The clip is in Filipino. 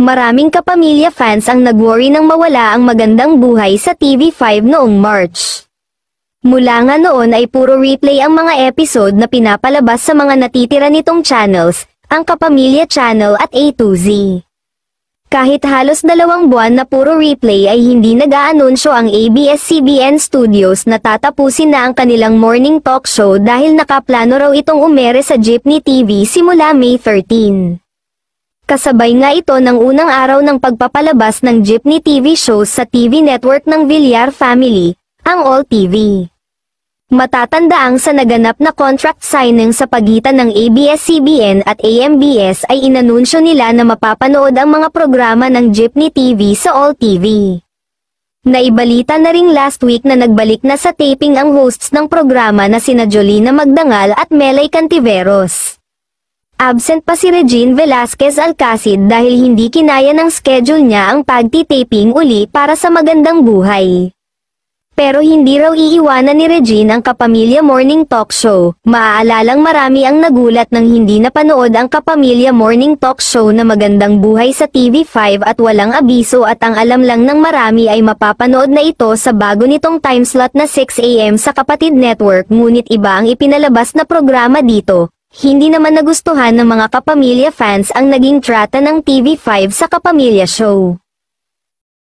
Maraming kapamilya fans ang nag-worry nang mawala ang magandang buhay sa TV5 noong March. Mula nga noon ay puro replay ang mga episode na pinapalabas sa mga natitira nitong channels, ang Kapamilya Channel at A to Z. Kahit halos 2 buwan na puro replay ay hindi nag-aanunsyo ang ABS-CBN Studios na tatapusin na ang kanilang morning talk show dahil nakaplano raw itong umere sa Jeepney TV simula May 13. Kasabay nga ito ng unang araw ng pagpapalabas ng Jeepney TV shows sa TV network ng Villar family, ang All TV. Matatandaang sa naganap na contract signing sa pagitan ng ABS-CBN at AMBS ay inanunsyo nila na mapapanood ang mga programa ng Jeepney TV sa All TV. Naibalita na ring last week na nagbalik na sa taping ang hosts ng programa na sina Jolina Magdangal at Melay Cantiveros. Absent pa si Regine Velasquez Alcacid dahil hindi kinaya ng schedule niya ang pagti-taping uli para sa Magandang Buhay. Pero hindi raw iiwanan ni Regine ang Kapamilya Morning Talk Show. Maaalalang marami ang nagulat nang hindi napanood ang Kapamilya Morning Talk Show na Magandang Buhay sa TV5 at walang abiso at ang alam lang ng marami ay mapapanood na ito sa bago nitong timeslot na 6 AM sa Kapatid Network ngunit iba ang ipinalabas na programa dito. Hindi naman nagustuhan ng mga kapamilya fans ang naging trata ng TV5 sa Kapamilya Show.